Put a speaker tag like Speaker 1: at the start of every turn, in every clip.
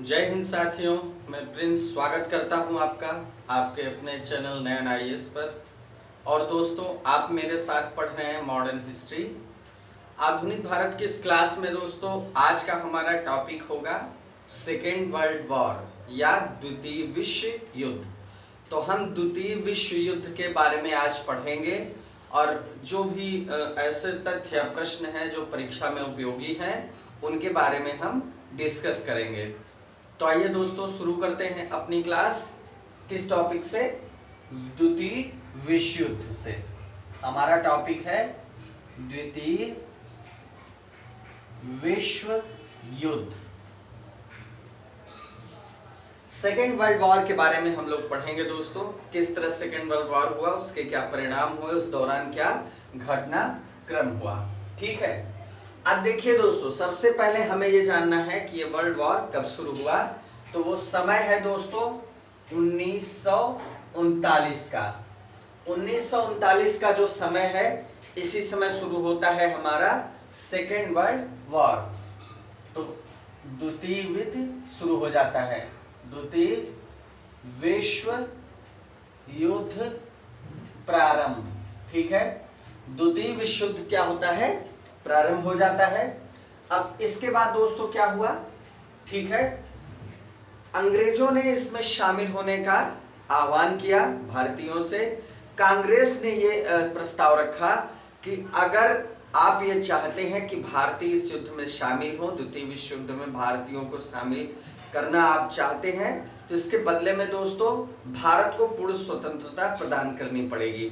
Speaker 1: जय हिंद साथियों। मैं प्रिंस स्वागत करता हूं आपका आपके अपने चैनल नयन आईएएस पर। और दोस्तों, आप मेरे साथ पढ़ रहे हैं मॉडर्न हिस्ट्री आधुनिक भारत की इस क्लास में। दोस्तों, आज का हमारा टॉपिक होगा सेकेंड वर्ल्ड वॉर या द्वितीय विश्व युद्ध। तो हम द्वितीय विश्व युद्ध के बारे में आज पढ़ेंगे और जो भी ऐसे तथ्य या प्रश्न हैं जो परीक्षा में उपयोगी हैं उनके बारे में हम डिस्कस करेंगे। तो आइए दोस्तों, शुरू करते हैं अपनी क्लास। किस टॉपिक से? द्वितीय विश्व युद्ध से। हमारा टॉपिक है द्वितीय विश्व युद्ध। सेकेंड वर्ल्ड वॉर के बारे में हम लोग पढ़ेंगे दोस्तों। किस तरह सेकेंड वर्ल्ड वॉर हुआ, उसके क्या परिणाम हुए, उस दौरान क्या घटना क्रम हुआ। ठीक है। अब देखिए दोस्तों, सबसे पहले हमें यह जानना है कि ये वर्ल्ड वॉर कब शुरू हुआ। तो वो समय है दोस्तों 1939 का। 1939 का जो समय है, इसी समय शुरू होता है हमारा सेकेंड वर्ल्ड वॉर। तो द्वितीय युद्ध शुरू हो जाता है, द्वितीय विश्व युद्ध प्रारंभ। ठीक है। द्वितीय विश्व युद्ध क्या होता है? प्रारंभ हो जाता है। अब इसके बाद दोस्तों क्या हुआ? ठीक है, अंग्रेजों ने इसमें शामिल होने का आह्वान किया भारतीयों से। कांग्रेस ने ये प्रस्ताव रखा कि अगर आप ये चाहते हैं कि भारतीय इस युद्ध में शामिल हो, द्वितीय विश्व युद्ध में भारतीयों को शामिल करना आप चाहते हैं, तो इसके बदले में दोस्तों भारत को पूर्ण स्वतंत्रता प्रदान करनी पड़ेगी।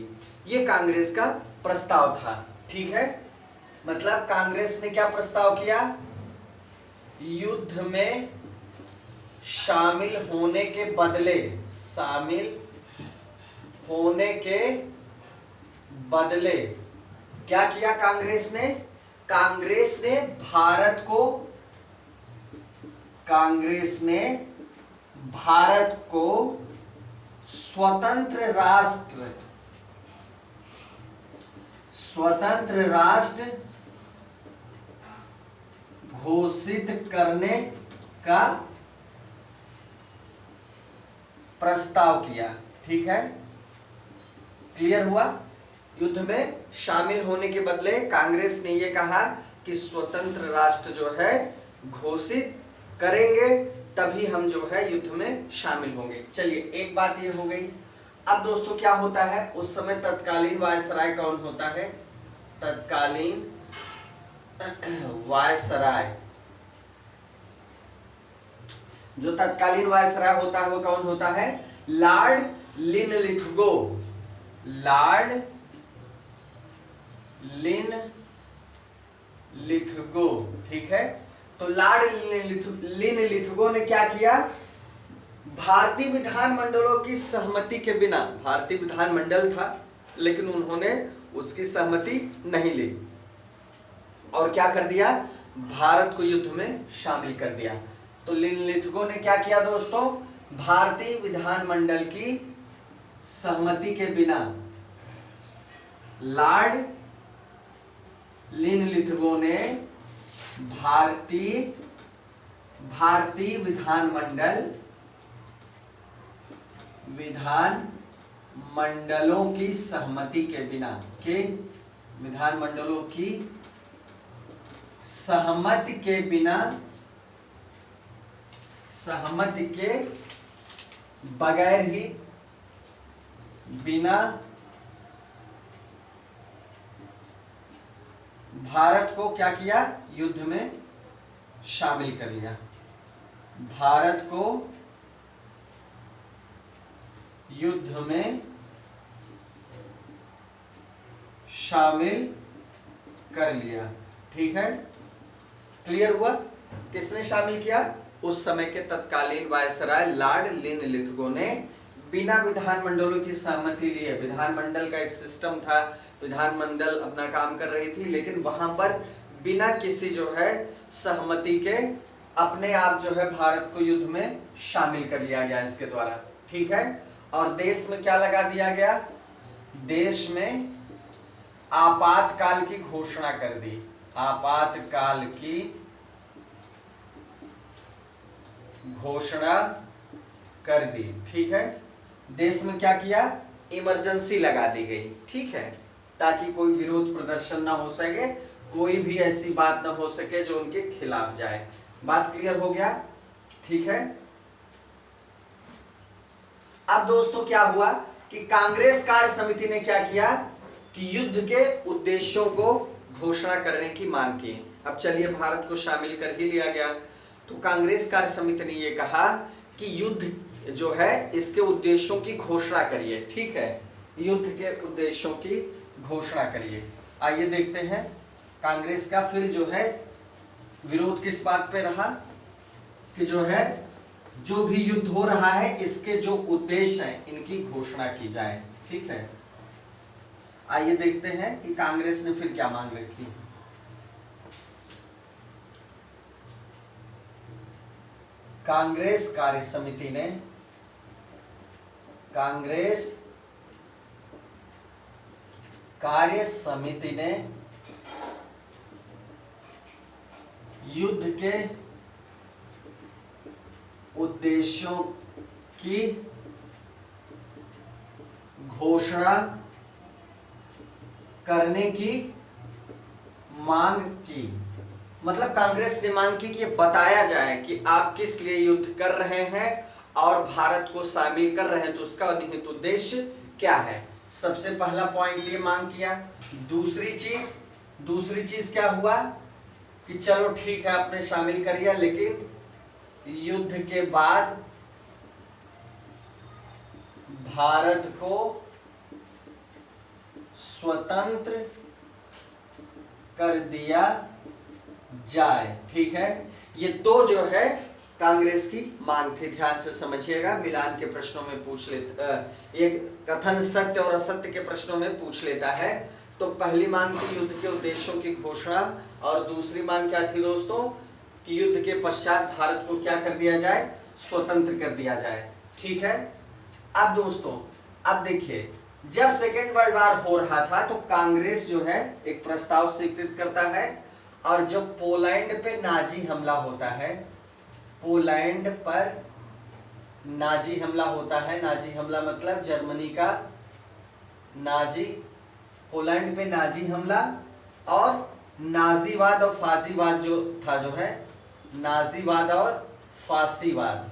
Speaker 1: ये कांग्रेस का प्रस्ताव था। ठीक है। मतलब कांग्रेस ने क्या प्रस्ताव किया? युद्ध में शामिल होने के बदले, शामिल होने के बदले क्या किया कांग्रेस ने? कांग्रेस ने भारत को स्वतंत्र राष्ट्र घोषित करने का प्रस्ताव किया। ठीक है, क्लियर हुआ? युद्ध में शामिल होने के बदले कांग्रेस ने यह कहा कि स्वतंत्र राष्ट्र जो है घोषित करेंगे, तभी हम जो है युद्ध में शामिल होंगे। चलिए, एक बात ये हो गई। अब दोस्तों क्या होता है, उस समय तत्कालीन वायसराय कौन होता है? तत्कालीन वायसराय, जो तत्कालीन वायसराय होता है वो कौन होता है? Lord Linlithgow. Lord Linlithgow. ठीक है। तो लॉर्ड लिनलिथगो ने क्या किया? भारतीय विधानमंडलों की सहमति के बिना, भारतीय विधानमंडल था लेकिन उन्होंने उसकी सहमति नहीं ली और क्या कर दिया? भारत को युद्ध में शामिल कर दिया। तो लिनलिथगो ने क्या किया दोस्तों? भारतीय विधानमंडल की सहमति के बिना लॉर्ड लिनलिथगो ने भारतीय विधानमंडलों की सहमति के बिना, विधानमंडलों की सहमति के बगैर ही, बिना भारत को क्या किया? युद्ध में शामिल कर लिया। भारत को युद्ध में शामिल कर लिया। ठीक है, क्लियर हुआ? किसने शामिल किया? उस समय के तत्कालीन वायसराय लॉर्ड लिनलिथगो ने बिना विधानमंडलों की सहमति लिए। विधानमंडल का एक सिस्टम था, विधानमंडल अपना काम कर रही थी, लेकिन वहां पर बिना किसी जो है सहमति के अपने आप जो है भारत को युद्ध में शामिल कर लिया गया इसके द्वारा। ठीक है। और देश में क्या लगा दिया गया? देश में आपातकाल की घोषणा कर दी। आपातकाल की घोषणा कर दी। ठीक है, देश में क्या किया, इमरजेंसी लगा दी गई। ठीक है, ताकि कोई विरोध प्रदर्शन ना हो सके, कोई भी ऐसी बात ना हो सके जो उनके खिलाफ जाए। बात क्लियर हो गया? ठीक है। अब दोस्तों क्या हुआ कि कांग्रेस कार्य समिति ने क्या किया कि युद्ध के उद्देश्यों को घोषणा करने की मांग की। अब चलिए, भारत को शामिल कर ही लिया गया, तो कांग्रेस कार्य समिति ने यह कहा कि युद्ध जो है इसके उद्देश्यों की घोषणा करिए। ठीक है, युद्ध के उद्देश्यों की घोषणा करिए। आइए देखते हैं कांग्रेस का फिर जो है विरोध किस बात पे रहा कि जो है जो भी युद्ध हो रहा है इसके जो उद्देश्य हैं इनकी घोषणा की जाए। ठीक है, आइए देखते हैं कि कांग्रेस ने फिर क्या मांग रखी। कांग्रेस कार्य समिति ने युद्ध के उद्देश्यों की घोषणा करने की मांग की। मतलब कांग्रेस ने मांग की कि बताया जाए कि आप किस लिए युद्ध कर रहे हैं और भारत को शामिल कर रहे हैं, तो उसका निहित उद्देश्य क्या है। सबसे पहला पॉइंट ये मांग किया। दूसरी चीज क्या हुआ कि चलो ठीक है आपने शामिल कर लिया, लेकिन युद्ध के बाद भारत को स्वतंत्र कर दिया जाए। ठीक है, ये दो जो है कांग्रेस की मांग थी। ध्यान से समझिएगा, मिलान के प्रश्नों में पूछ लेता, एक कथन सत्य और असत्य के प्रश्नों में पूछ लेता है। तो पहली मांग थी युद्ध के उद्देश्यों की घोषणा, और दूसरी मांग क्या थी दोस्तों कि युद्ध के पश्चात भारत को क्या कर दिया जाए, स्वतंत्र कर दिया जाए। ठीक है, अब दोस्तों अब देखिए, जब सेकेंड वर्ल्ड वॉर हो रहा था तो कांग्रेस जो है एक प्रस्ताव स्वीकृत करता है, और जब पोलैंड पे नाजी हमला होता है, पोलैंड पर नाजी हमला होता है, नाजी हमला मतलब जर्मनी का नाजी, पोलैंड पे नाजी हमला, और नाजीवाद और फासीवाद जो था, जो है नाजीवाद और फासीवाद,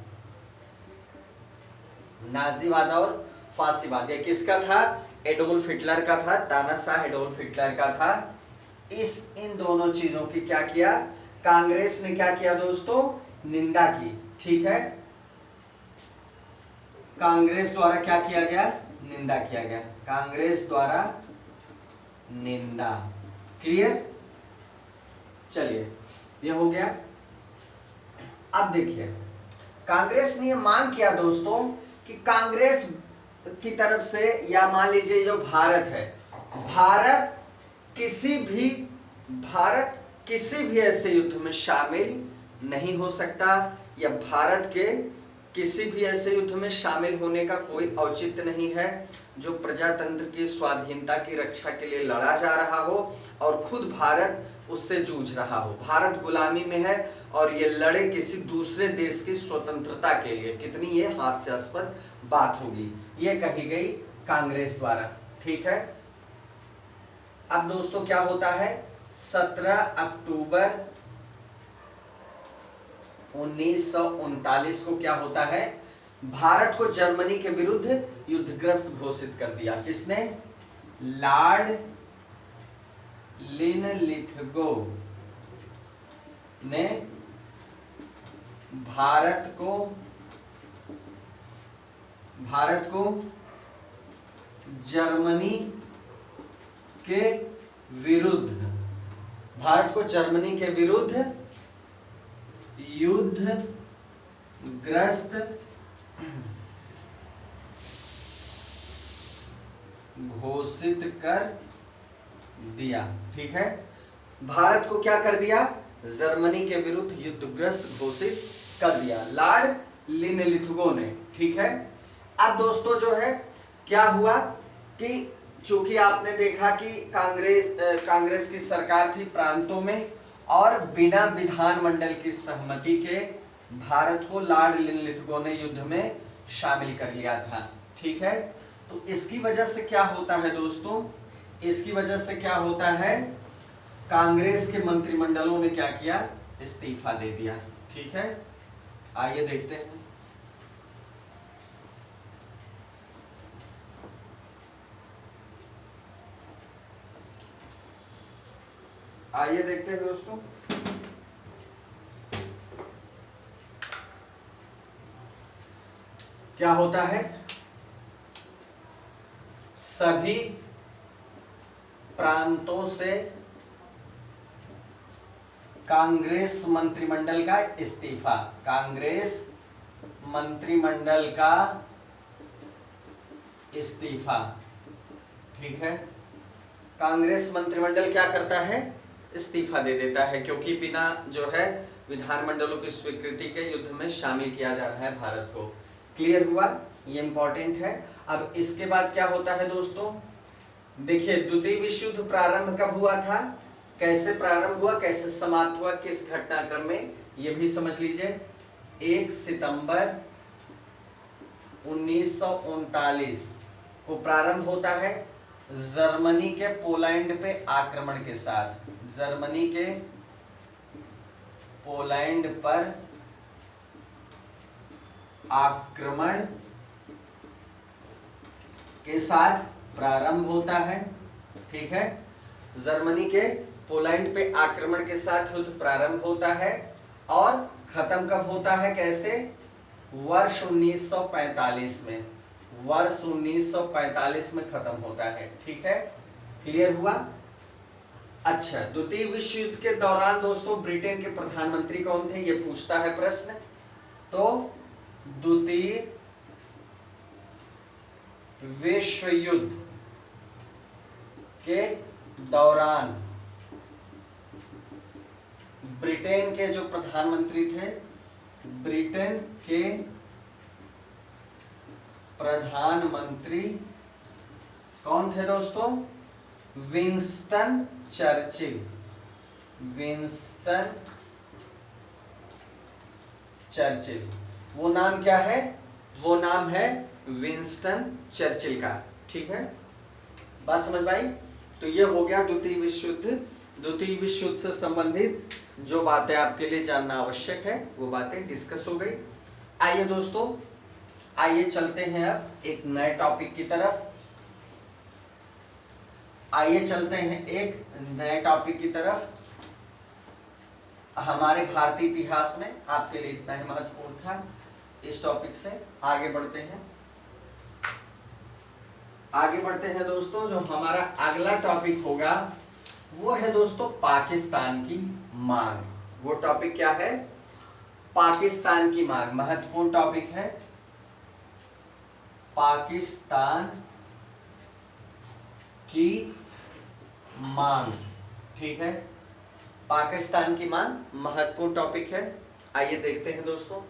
Speaker 1: नाजीवाद और फासीवाद, ये किसका था, एडोल्फ हिटलर का था, तानाशाह एडोल्फ हिटलर का था। इन दोनों चीजों की क्या किया कांग्रेस ने, क्या किया दोस्तों, निंदा की। ठीक है, कांग्रेस द्वारा क्या किया गया, निंदा किया गया, कांग्रेस द्वारा निंदा। क्लियर? चलिए, ये हो गया। अब देखिए, कांग्रेस ने ये मांग किया दोस्तों कि कांग्रेस की तरफ से, या मान लीजिए जो भारत है, भारत किसी भी ऐसे युद्ध में शामिल नहीं हो सकता, या भारत के किसी भी ऐसे युद्ध में शामिल होने का कोई औचित्य नहीं है जो प्रजातंत्र की स्वाधीनता की रक्षा के लिए लड़ा जा रहा हो और खुद भारत उससे जूझ रहा हो। भारत गुलामी में है और ये लड़े किसी दूसरे देश की स्वतंत्रता के लिए। कितनी ये हास्यास्पद बात होगी, ये कही गई कांग्रेस द्वारा। ठीक है, अब दोस्तों क्या होता है, 17 अक्टूबर 1939 को क्या होता है, भारत को जर्मनी के विरुद्ध युद्धग्रस्त घोषित कर दिया। किसने? लॉर्ड लिनलिथगो ने भारत को जर्मनी के विरुद्ध, भारत को जर्मनी के विरुद्ध युद्धग्रस्त घोषित कर दिया। ठीक है, भारत को क्या कर दिया, जर्मनी के विरुद्ध युद्धग्रस्त घोषित कर दिया लॉर्ड लिनलिथगो ने। ठीक है, अब दोस्तों जो है क्या हुआ कि चूंकि आपने देखा कि कांग्रेस की सरकार थी प्रांतों में और बिना विधानमंडल की सहमति के भारत को लॉर्ड लिनलिथगो ने युद्ध में शामिल कर लिया था। ठीक है, तो इसकी वजह से क्या होता है दोस्तों, इसकी वजह से क्या होता है, कांग्रेस के मंत्रिमंडलों ने क्या किया, इस्तीफा दे दिया। ठीक है, आइए देखते हैं। आइए देखते हैं दोस्तों, क्या होता है, सभी प्रांतों से कांग्रेस मंत्रिमंडल का इस्तीफा, कांग्रेस मंत्रिमंडल का इस्तीफा। ठीक है, कांग्रेस मंत्रिमंडल क्या करता है, इस्तीफा दे देता है, क्योंकि बिना जो है विधानमंडलों की स्वीकृति के युद्ध में शामिल किया जा रहा है भारत को। क्लियर हुआ, ये इंपॉर्टेंट है। अब इसके बाद क्या होता है दोस्तों, देखिए द्वितीय विश्व युद्ध प्रारंभ कब हुआ था, कैसे प्रारंभ हुआ, कैसे समाप्त हुआ, किस घटनाक्रम में, ये भी समझ लीजिए। 1 सितंबर 1939 को प्रारंभ होता है जर्मनी के पोलैंड पे आक्रमण के साथ, जर्मनी के पोलैंड पर आक्रमण के साथ प्रारंभ होता है। ठीक है, जर्मनी के पोलैंड पे आक्रमण के साथ युद्ध प्रारंभ होता है और खत्म कब होता है, कैसे, वर्ष 1945 में, वर्ष 1945 में खत्म होता है। ठीक है, क्लियर हुआ। अच्छा, द्वितीय विश्व युद्ध के दौरान दोस्तों ब्रिटेन के प्रधानमंत्री कौन थे, ये पूछता है प्रश्न। तो द्वितीय विश्व युद्ध के दौरान ब्रिटेन के जो प्रधानमंत्री थे, ब्रिटेन के प्रधानमंत्री कौन थे दोस्तों, विंस्टन चर्चिल, विंस्टन चर्चिल। वो नाम क्या है, वो नाम है विंस्टन चर्चिल का। ठीक है, बात समझ में आई। तो ये हो गया द्वितीय विश्व युद्ध, द्वितीय विश्व युद्ध से संबंधित जो बातें आपके लिए जानना आवश्यक है वो बातें डिस्कस हो गई। आइए दोस्तों, आइए चलते हैं अब एक नए टॉपिक की तरफ, आइए चलते हैं एक नए टॉपिक की तरफ। हमारे भारतीय इतिहास में आपके लिए इतना ही महत्वपूर्ण था। इस टॉपिक से आगे बढ़ते हैं, आगे बढ़ते हैं दोस्तों। जो हमारा अगला टॉपिक होगा वो है दोस्तों पाकिस्तान की मांग। वो टॉपिक क्या है, पाकिस्तान की मांग, महत्वपूर्ण टॉपिक है, पाकिस्तान की मांग। ठीक है, पाकिस्तान की मांग महत्वपूर्ण टॉपिक है। आइए देखते हैं दोस्तों,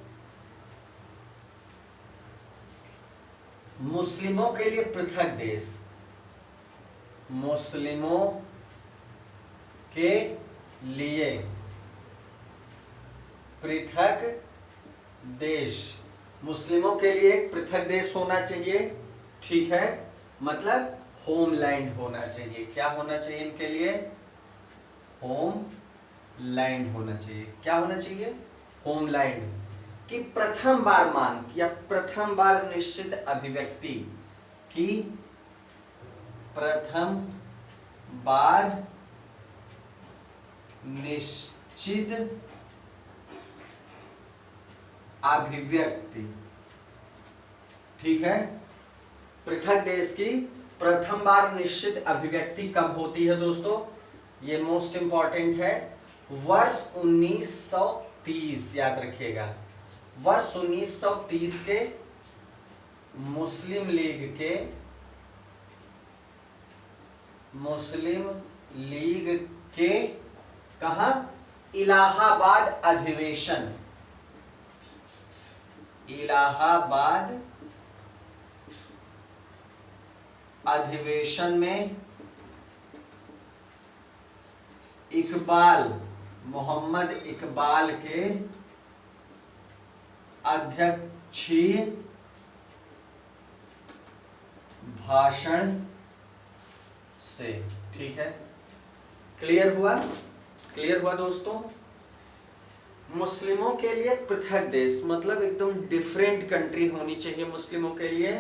Speaker 1: मुस्लिमों के लिए पृथक देश, मुस्लिमों के लिए पृथक देश, मुस्लिमों के लिए एक पृथक देश होना चाहिए। ठीक है, मतलब होमलैंड होना चाहिए। क्या होना चाहिए इनके लिए, होमलैंड होना चाहिए। क्या होना चाहिए, होमलैंड की प्रथम बार मांग या प्रथम बार निश्चित अभिव्यक्ति की, प्रथम बार निश्चित अभिव्यक्ति। ठीक है, पृथक देश की प्रथम बार निश्चित अभिव्यक्ति कब होती है दोस्तों, ये मोस्ट इंपॉर्टेंट है, वर्ष 1930, याद रखिएगा। वर्ष 1930 के मुस्लिम लीग के कहा, इलाहाबाद अधिवेशन, इलाहाबाद अधिवेशन में इकबाल, मोहम्मद इकबाल के अध्यक्षीय भाषण से। ठीक है, क्लियर हुआ? क्लियर हुआ दोस्तों? मुस्लिमों के लिए पृथक देश मतलब एकदम डिफरेंट कंट्री होनी चाहिए मुस्लिमों के लिए।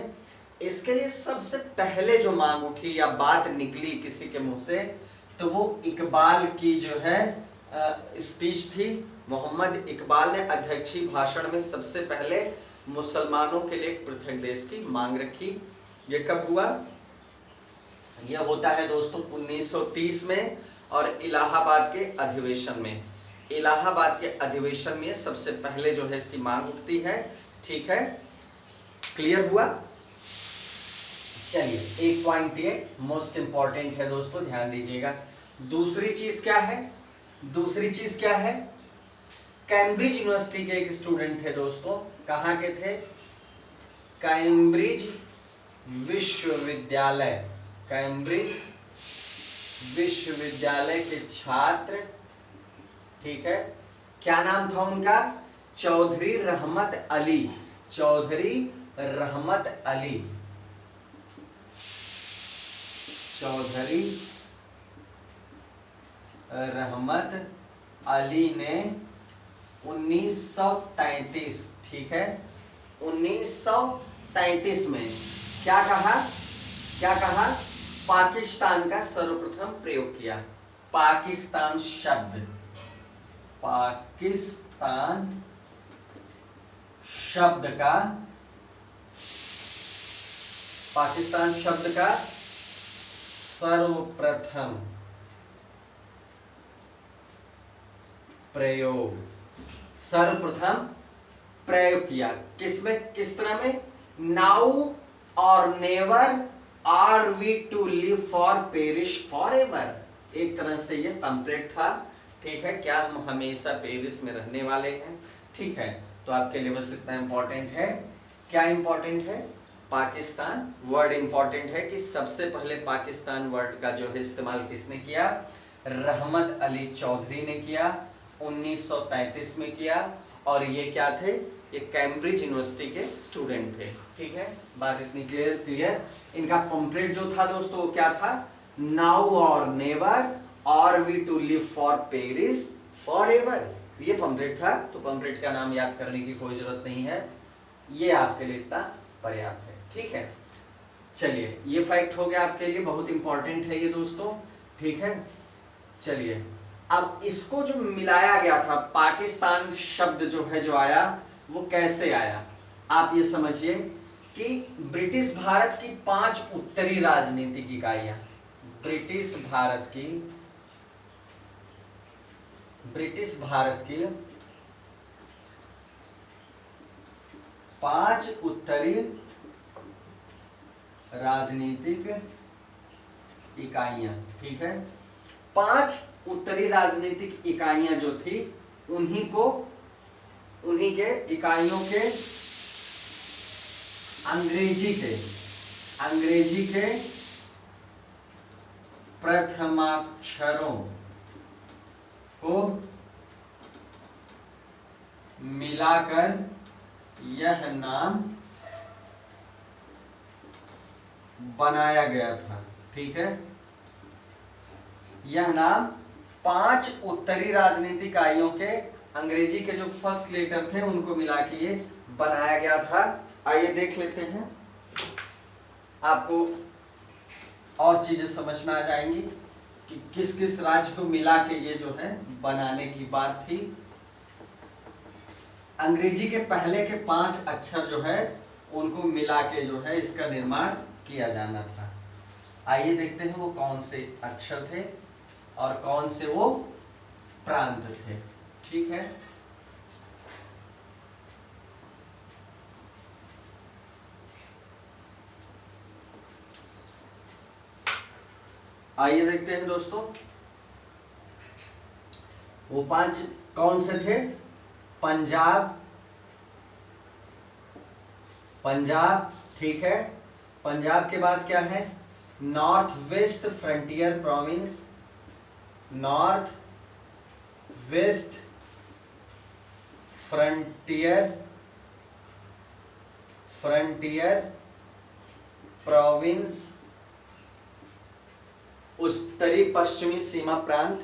Speaker 1: इसके लिए सबसे पहले जो मांग उठी या बात निकली किसी के मुंह से, तो वो इकबाल की जो है स्पीच थी। मोहम्मद इकबाल ने अध्यक्षीय भाषण में सबसे पहले मुसलमानों के लिए एक पृथक देश की मांग रखी। ये कब हुआ? यह होता है दोस्तों 1930 में, और इलाहाबाद के अधिवेशन में। इलाहाबाद के अधिवेशन में सबसे पहले जो है इसकी मांग उठती है। ठीक है, क्लियर हुआ? चलिए, एक पॉइंट ये मोस्ट इंपॉर्टेंट है दोस्तों, ध्यान दीजिएगा। दूसरी चीज क्या है? दूसरी चीज क्या है? कैम्ब्रिज यूनिवर्सिटी के एक स्टूडेंट थे दोस्तों। कहाँ के थे? कैम्ब्रिज विश्वविद्यालय, कैम्ब्रिज विश्वविद्यालय के छात्र। ठीक है, क्या नाम था उनका? चौधरी रहमत अली, चौधरी रहमत अली, चौधरी रहमत अली ने 1933, ठीक है, 1933 में क्या कहा? क्या कहा? पाकिस्तान का सर्वप्रथम प्रयोग किया। पाकिस्तान शब्द, पाकिस्तान शब्द का, पाकिस्तान शब्द का सर्वप्रथम प्रयोग, सर्वप्रथम प्रयोग किया। किसमें? किस तरह में? Now or never are we to live for perish for ever. एक तरह से ये पंपलेट था। ठीक है, क्या हम हमेशा पेरिस में रहने वाले हैं? ठीक है, तो आपके लिए बस इतना इंपॉर्टेंट है। क्या इंपॉर्टेंट है? पाकिस्तान वर्ड इंपॉर्टेंट है कि सबसे पहले पाकिस्तान वर्ड का जो है इस्तेमाल किसने किया? रहमत अली चौधरी ने किया, 1933 में किया। और ये क्या थे? ये कैम्ब्रिज यूनिवर्सिटी के स्टूडेंट थे। ठीक है, बात इतनी क्लियर? इनका पंपलेट जो था दोस्तों वो क्या था? Now or never or we to live for perish for ever, ये पंपलेट था। तो पंपलेट का नाम याद करने की कोई जरूरत नहीं है, ये आपके लिए इतना पर्याप्त है। ठीक है, चलिए, ये फैक्ट हो गया आपके लिए, बहुत इंपॉर्टेंट है ये दोस्तों। ठीक है, चलिए, अब इसको जो मिलाया गया था, पाकिस्तान शब्द जो है जो आया, वो कैसे आया? आप ये समझिए कि ब्रिटिश भारत की 5 उत्तरी राजनीतिक इकाइयां, ब्रिटिश भारत की 5 उत्तरी राजनीतिक इकाइयां। ठीक है, 5 उत्तरी राजनीतिक इकाइयां जो थी, उन्हीं के इकाइयों के अंग्रेजी के प्रथमाक्षरों को मिलाकर यह नाम बनाया गया था। ठीक है, यह नाम 5 उत्तरी राजनीतिक इकाइयों के अंग्रेजी के जो फर्स्ट लेटर थे उनको मिला के ये बनाया गया था। आइए देख लेते हैं, आपको और चीजें समझ में आ जाएंगी कि किस किस राज्य को मिला के ये जो है बनाने की बात थी। अंग्रेजी के पहले के 5 अक्षर जो है उनको मिला के जो है इसका निर्माण किया जाना था। आइए देखते हैं वो कौन से अक्षर थे और कौन से वो प्रांत थे। ठीक है, आइए देखते हैं दोस्तों, वो 5 कौन से थे? पंजाब, ठीक है। पंजाब के बाद क्या है? North west frontier province, north west frontier frontier province, उत्तरी पश्चिमी सीमा प्रांत।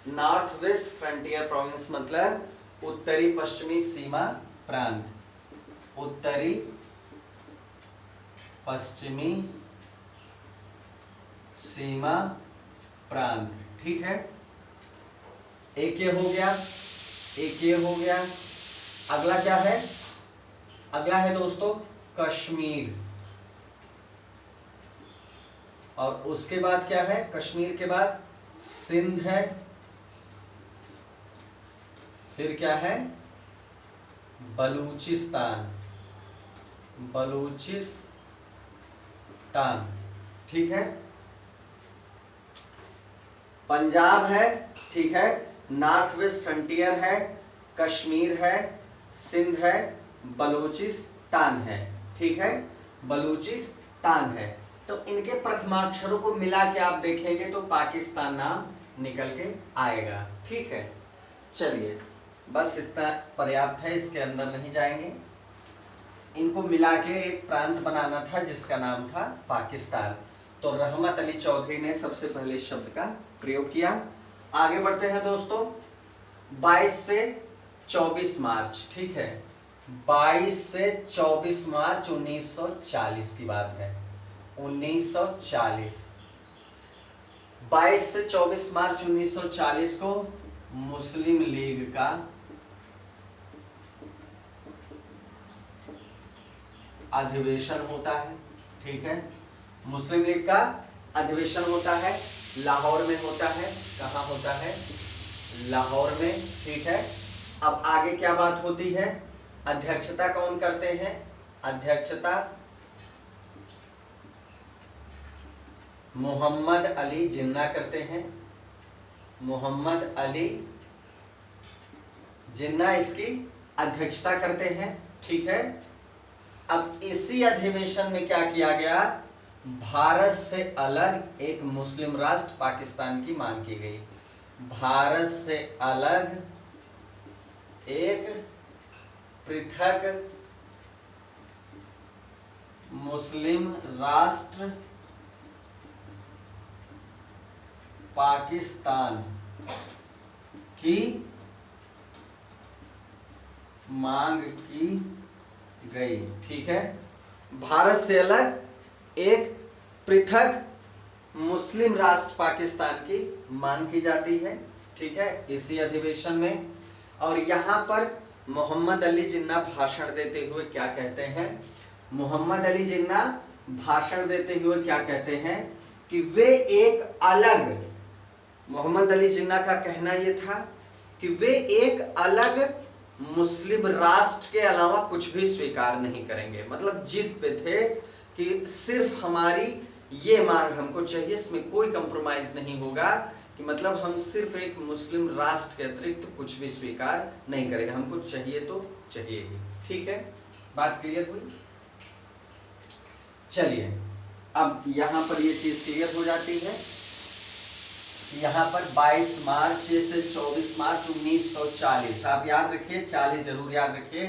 Speaker 1: नॉर्थ वेस्ट फ्रंटियर प्रोविंस मतलब उत्तरी पश्चिमी सीमा प्रांत, उत्तरी पश्चिमी सीमा प्रांत। ठीक है, एक ये हो गया, एक ये हो गया। अगला क्या है? अगला है दोस्तों कश्मीर, और उसके बाद क्या है? कश्मीर के बाद सिंध है, फिर क्या है? बलूचिस्तान, बलूचिस्तान। ठीक है, पंजाब है, ठीक है, नॉर्थ वेस्ट फ्रंटियर है, कश्मीर है, सिंध है, बलूचिस्तान है। ठीक है, बलूचिस्तान है। तो इनके प्रथमाक्षरों को मिला के आप देखेंगे तो पाकिस्तान नाम निकल के आएगा। ठीक है, चलिए बस इतना पर्याप्त है, इसके अंदर नहीं जाएंगे। इनको मिला के एक प्रांत बनाना था जिसका नाम था पाकिस्तान। तो रहमत अली चौधरी ने सबसे पहले इस शब्द का प्रयोग किया। आगे बढ़ते हैं दोस्तों, 22 से 24 मार्च। ठीक है, 22 से 24 मार्च 1940 की बात है। 1940, 22 से 24 मार्च 1940 को मुस्लिम लीग का अधिवेशन होता है। ठीक है, मुस्लिम लीग का अधिवेशन होता है, लाहौर में होता है। कहाँ होता है? लाहौर में। ठीक है, अब आगे क्या बात होती है? अध्यक्षता कौन करते हैं? अध्यक्षता मोहम्मद अली जिन्ना करते हैं। मोहम्मद अली जिन्ना इसकी अध्यक्षता करते हैं। ठीक है, अब इसी अधिवेशन में क्या किया गया? भारत से अलग एक मुस्लिम राष्ट्र पाकिस्तान की मांग की गई। भारत से अलग एक पृथक मुस्लिम राष्ट्र पाकिस्तान की मांग की गई। ठीक है, भारत से अलग एक पृथक मुस्लिम राष्ट्र पाकिस्तान की मांग की जाती है। ठीक है, इसी अधिवेशन में। और यहां पर मोहम्मद अली जिन्ना भाषण देते हुए क्या कहते हैं? मोहम्मद अली जिन्ना भाषण देते हुए क्या कहते हैं कि वे एक अलग, मोहम्मद अली जिन्ना का कहना यह था कि वे एक अलग मुस्लिम राष्ट्र के अलावा कुछ भी स्वीकार नहीं करेंगे। मतलब जिद पे थे कि सिर्फ हमारी ये मांग हमको चाहिए, इसमें कोई कंप्रोमाइज नहीं होगा, कि मतलब हम सिर्फ एक मुस्लिम राष्ट्र के अतिरिक्त तो कुछ भी स्वीकार नहीं करेंगे, हमको चाहिए तो चाहिए ही। ठीक है, बात क्लियर हुई? चलिए अब यहां पर ये चीज क्लियर हो जाती है। यहाँ पर 22 मार्च से 24 मार्च 1940, आप याद रखिए, 40 जरूर याद रखिए।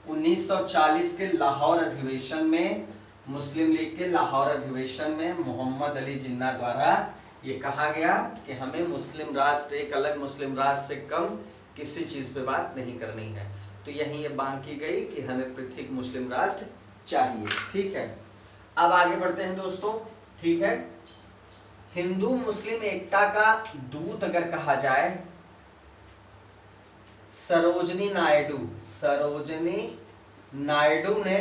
Speaker 1: 1940 के लाहौर अधिवेशन में, मुस्लिम लीग के लाहौर अधिवेशन में मोहम्मद अली जिन्ना द्वारा ये कहा गया कि हमें मुस्लिम राष्ट्र, एक अलग मुस्लिम राष्ट्र से कम किसी चीज पे बात नहीं करनी है। तो यही ये मांग की गई कि हमें पृथक मुस्लिम राष्ट्र चाहिए। ठीक है, अब आगे बढ़ते हैं दोस्तों। ठीक है, हिंदू मुस्लिम एकता का दूत अगर कहा जाए, सरोजनी नायडू, सरोजनी नायडू ने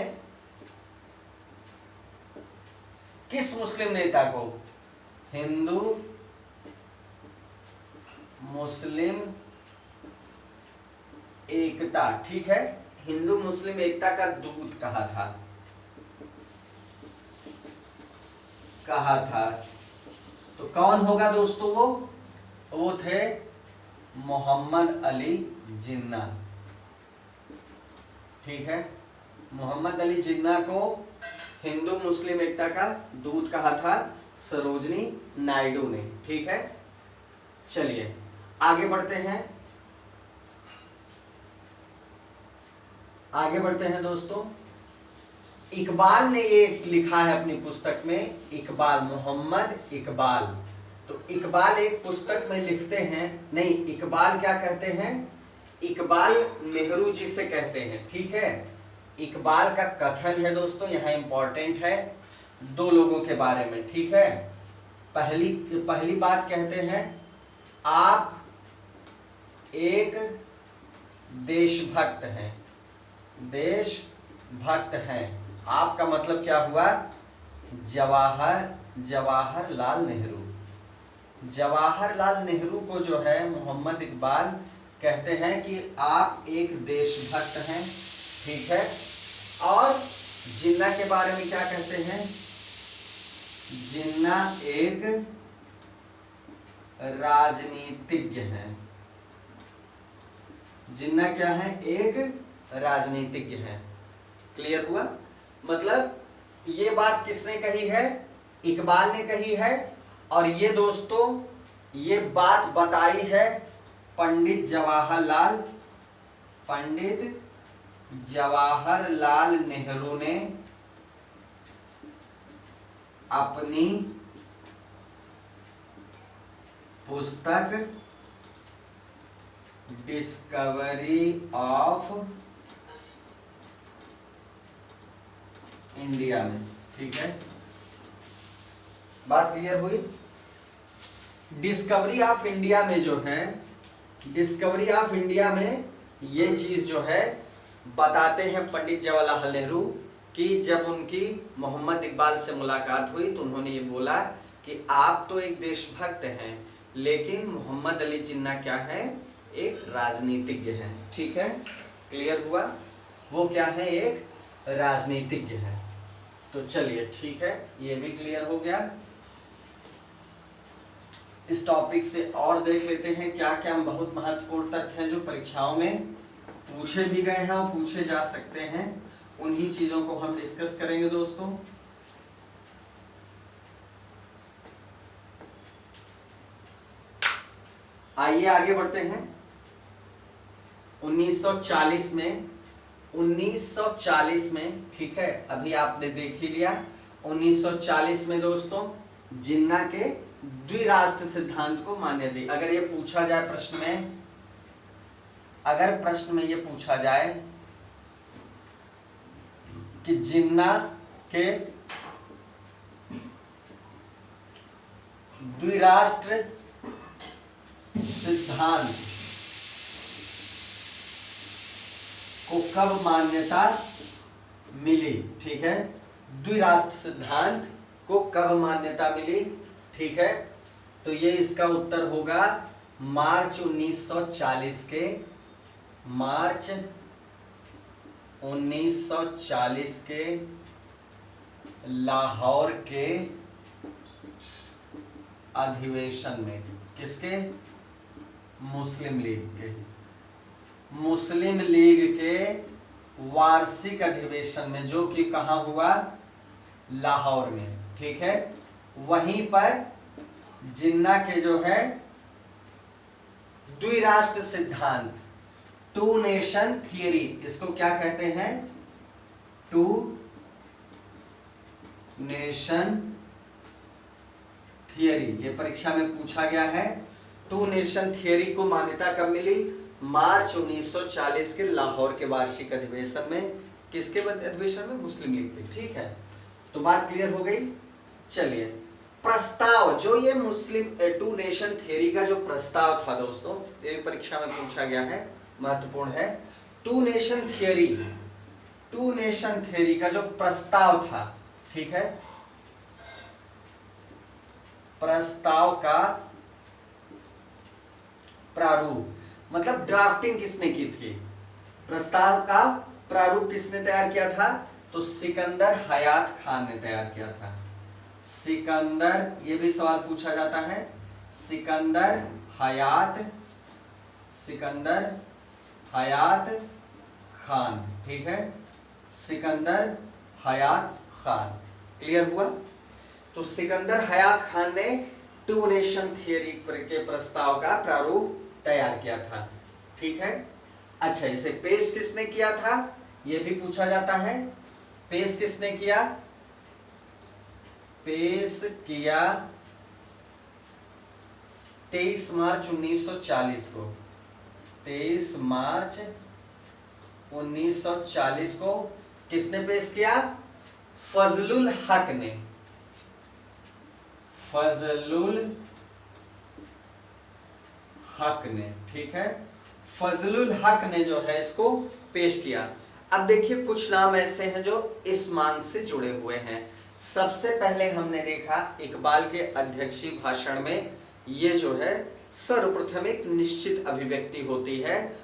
Speaker 1: किस मुस्लिम नेता को हिंदू मुस्लिम एकता, ठीक है, हिंदू मुस्लिम एकता का दूत कहा था। तो कौन होगा दोस्तों? वो थे मोहम्मद अली जिन्ना। ठीक है, मोहम्मद अली जिन्ना को हिंदू मुस्लिम एकता का दूत कहा था सरोजनी नायडू ने। ठीक है, चलिए आगे बढ़ते हैं दोस्तों। इकबाल ने ये लिखा है अपनी पुस्तक में, इकबाल, मोहम्मद इकबाल। तो इकबाल एक पुस्तक में लिखते हैं, नहीं इकबाल क्या कहते हैं, इकबाल नेहरू जी से कहते हैं, ठीक है। इकबाल का कथन है दोस्तों, यहाँ इंपॉर्टेंट है दो लोगों के बारे में, ठीक है। पहली बात कहते हैं, आप एक देशभक्त हैं, देशभक्त हैं। आपका मतलब क्या हुआ, जवाहरलाल नेहरू। जवाहरलाल नेहरू को जो है मोहम्मद इकबाल कहते हैं कि आप एक देशभक्त हैं, ठीक है। और जिन्ना के बारे में क्या कहते हैं, जिन्ना एक राजनीतिज्ञ हैं। जिन्ना क्या है, एक राजनीतिज्ञ हैं। क्लियर हुआ। मतलब ये बात किसने कही है, इकबाल ने कही है। और ये दोस्तों ये बात बताई है पंडित जवाहरलाल नेहरू ने अपनी पुस्तक डिस्कवरी ऑफ इंडिया में, ठीक है। बात क्लियर हुई। डिस्कवरी ऑफ इंडिया में जो है, डिस्कवरी ऑफ इंडिया में ये चीज जो है बताते हैं पंडित जवाहरलाल नेहरू कि जब उनकी मोहम्मद इकबाल से मुलाकात हुई तो उन्होंने ये बोला कि आप तो एक देशभक्त हैं, लेकिन मोहम्मद अली जिन्ना क्या है, एक राजनीतिज्ञ हैं, ठीक है। क्लियर हुआ। वो क्या है, एक राजनीतिज्ञ है। तो चलिए ठीक है, ये भी क्लियर हो गया। इस टॉपिक से और देख लेते हैं क्या क्या बहुत महत्वपूर्ण तथ्य हैं जो परीक्षाओं में पूछे भी गए हैं और पूछे जा सकते हैं। उन्हीं चीजों को हम डिस्कस करेंगे दोस्तों। आइए आगे बढ़ते हैं। 1940 में, ठीक है, अभी आपने देख ही लिया। 1940 में दोस्तों जिन्ना के द्विराष्ट्र सिद्धांत को मान्यता दी। अगर ये पूछा जाए प्रश्न में, अगर प्रश्न में ये पूछा जाए कि जिन्ना के द्विराष्ट्र सिद्धांत को कब मान्यता मिली, ठीक है, द्विराष्ट्र सिद्धांत को कब मान्यता मिली, ठीक है। तो ये इसका उत्तर होगा मार्च 1940 के लाहौर के अधिवेशन में। किसके, मुस्लिम लीग के वार्षिक अधिवेशन में, जो कि कहाँ हुआ, लाहौर में, ठीक है। वहीं पर जिन्ना के जो है द्विराष्ट्र सिद्धांत, टू नेशन थियरी, इसको क्या कहते हैं, टू नेशन थियरी, ये परीक्षा में पूछा गया है। टू नेशन थियरी को मान्यता कब मिली, मार्च 1940 के लाहौर के वार्षिक अधिवेशन में। किसके अधिवेशन में, मुस्लिम लीग के, ठीक है। तो बात क्लियर हो गई। चलिए प्रस्ताव, जो ये मुस्लिम टू नेशन थियरी का जो प्रस्ताव था दोस्तों, ये परीक्षा में पूछा गया है, महत्वपूर्ण है। टू नेशन थियरी का जो प्रस्ताव था, ठीक है, प्रस्ताव का प्रारूप, मतलब ड्राफ्टिंग किसने की थी, प्रस्ताव का प्रारूप किसने तैयार किया था, तो सिकंदर हयात खान ने तैयार किया था। सिकंदर, ये भी सवाल पूछा जाता है, सिकंदर हयात खान, ठीक है, सिकंदर हयात खान। क्लियर हुआ। तो सिकंदर हयात खान ने टू नेशन थियरी के प्रस्ताव का प्रारूप तैयार किया था, ठीक है। अच्छा, इसे पेश किसने किया था, यह भी पूछा जाता है, पेश किसने किया? पेश किया 23 मार्च 1940 को। 23 मार्च 1940 को किसने पेश किया? फजलुल हक ने। फजलुल हक ने, ठीक है, फजलुल हक ने जो है इसको पेश किया। अब देखिए कुछ नाम ऐसे हैं जो इस मांग से जुड़े हुए हैं। सबसे पहले हमने देखा इकबाल के अध्यक्षीय भाषण में ये जो है सर्वप्रथम एक निश्चित अभिव्यक्ति होती है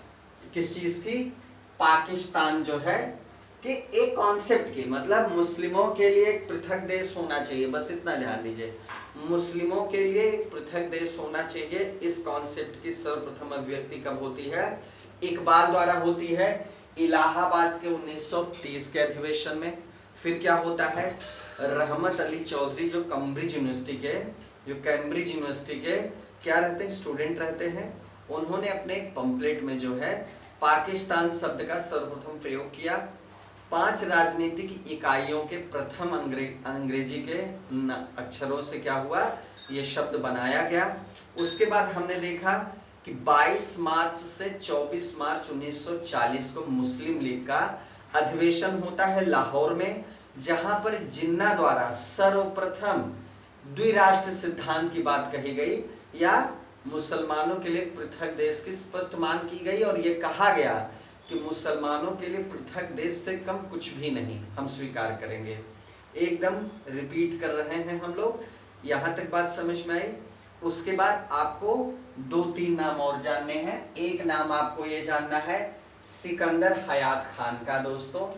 Speaker 1: किस चीज की? पाकिस्तान जो है कि एक कॉन्सेप्ट की, मतलब मुस्लिमों के लिए एक पृथक देश होना चाहिए, बस इतना ध्यान दीजिए, मुस्लिमों के लिए एक पृथक देश होना चाहिए। इस कॉन्सेप्ट की सर्वप्रथम अभिव्यक्ति कब होती है? इकबाल द्वारा होती है इलाहाबाद के 1930 के अधिवेशन में। फिर क्या होता है? रहमत अली चौधरी जो कैम्ब्रिज यूनिवर्सिटी के क्या रहते हैं? स्टूडेंट रहते हैं। उन्होंने अपने एक पंपलेट में जो है पाकिस्तान शब्द का सर्वप्रथम प्रयोग किया। 5 राजनीतिक इकाइयों के प्रथम अंग्रेजी के अक्षरों से क्या हुआ? ये शब्द बनाया गया। उसके बाद हमने देखा कि 22 मार्च से 24 मार्च 1940 को मुस्लिम लीग का अधिवेशन होता है लाहौर में, जहां पर जिन्ना द्वारा सर्वप्रथम द्विराष्ट्र सिद्धांत की बात कही गई या मुसलमानों के लिए पृथक देश की स्पष्ट मांग की गई और ये कहा गया कि मुसलमानों के लिए पृथक देश से कम कुछ भी नहीं हम स्वीकार करेंगे। एकदम रिपीट कर रहे हैं हम लोग, यहां तक बात समझ में आई। उसके बाद आपको 2-3 नाम और जानने हैं। एक नाम आपको ये जानना है सिकंदर हयात खान का। दोस्तों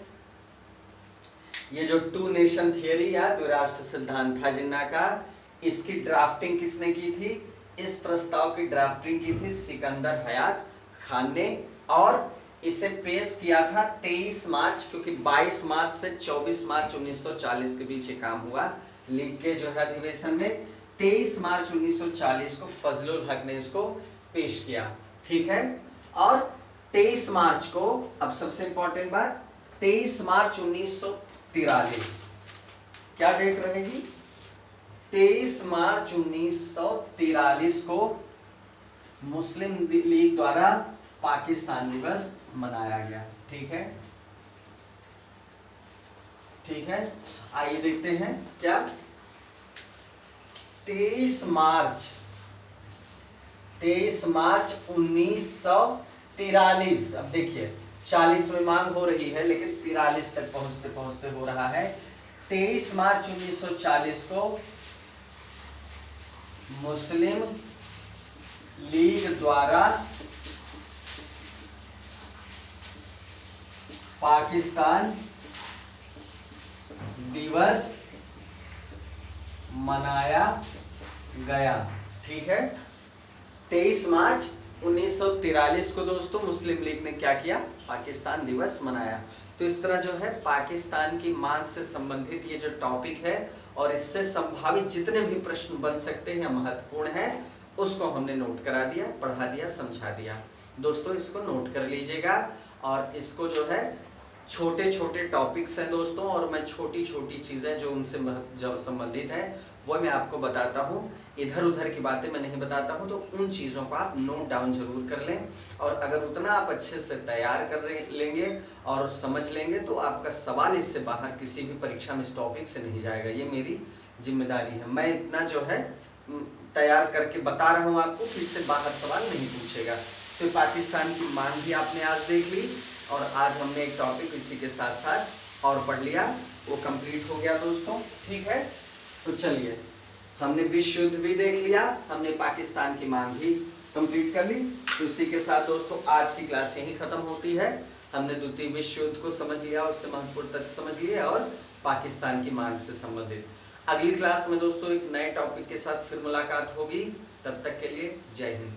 Speaker 1: ये जो 2 नेशन थियरी या द्विराष्ट्र सिद्धांत था जिन्ना का, इसकी ड्राफ्टिंग किसने की थी? इस प्रस्ताव की ड्राफ्टिंग की थी सिकंदर हयात खान ने और इसे पेश किया था 23 मार्च, क्योंकि 22 मार्च से 24 मार्च 1940 के बीच ये काम हुआ लीग के जो है अधिवेशन में। 23 मार्च 1940 को फजलुल हक ने इसको पेश किया, ठीक है। और 23 मार्च को, अब सबसे इंपॉर्टेंट बात, 23 मार्च 1943 क्या डेट रहेगी? 23 मार्च 1943 को मुस्लिम लीग द्वारा पाकिस्तान दिवस मनाया गया, ठीक है, ठीक है। आइए देखते हैं क्या 23 मार्च 1943। अब देखिए 40 में मांग हो रही है लेकिन 43 तक पहुंचते पहुंचते हो रहा है। 23 मार्च 1940 को मुस्लिम लीग द्वारा पाकिस्तान दिवस मनाया गया, ठीक है। 23 मार्च 1943 को दोस्तों मुस्लिम लीग ने क्या किया? पाकिस्तान दिवस मनाया। तो इस तरह जो है पाकिस्तान की मांग से संबंधित ये जो टॉपिक है और इससे संभावित जितने भी प्रश्न बन सकते हैं महत्वपूर्ण है, उसको हमने नोट करा दिया, पढ़ा दिया, समझा दिया। दोस्तों इसको नोट कर लीजिएगा और इसको जो है छोटे छोटे टॉपिक्स हैं दोस्तों, और मैं छोटी छोटी चीज़ें जो उनसे संबंधित हैं वो मैं आपको बताता हूँ। इधर उधर की बातें मैं नहीं बताता हूँ, तो उन चीज़ों को आप नोट डाउन जरूर कर लें। और अगर उतना आप अच्छे से तैयार कर लेंगे और समझ लेंगे तो आपका सवाल इससे बाहर किसी भी परीक्षा में इस टॉपिक से नहीं जाएगा। ये मेरी जिम्मेदारी है, मैं इतना जो है तैयार करके बता रहा हूँ आपको कि इससे बाहर सवाल नहीं पूछेगा। तो पाकिस्तान की मांग भी आपने आज देख ली और आज हमने एक टॉपिक इसी के साथ साथ और पढ़ लिया, वो कंप्लीट हो गया दोस्तों, ठीक है। तो चलिए हमने विश्व युद्ध भी देख लिया, हमने पाकिस्तान की मांग भी कंप्लीट कर ली। तो इसी के साथ दोस्तों आज की क्लास यहीं खत्म होती है। हमने द्वितीय विश्व युद्ध को समझ लिया, उससे महत्वपूर्ण तथ्य समझ लिए और पाकिस्तान की मांग से संबंधित। अगली क्लास में दोस्तों एक नए टॉपिक के साथ फिर मुलाकात होगी, तब तक के लिए जय हिंद।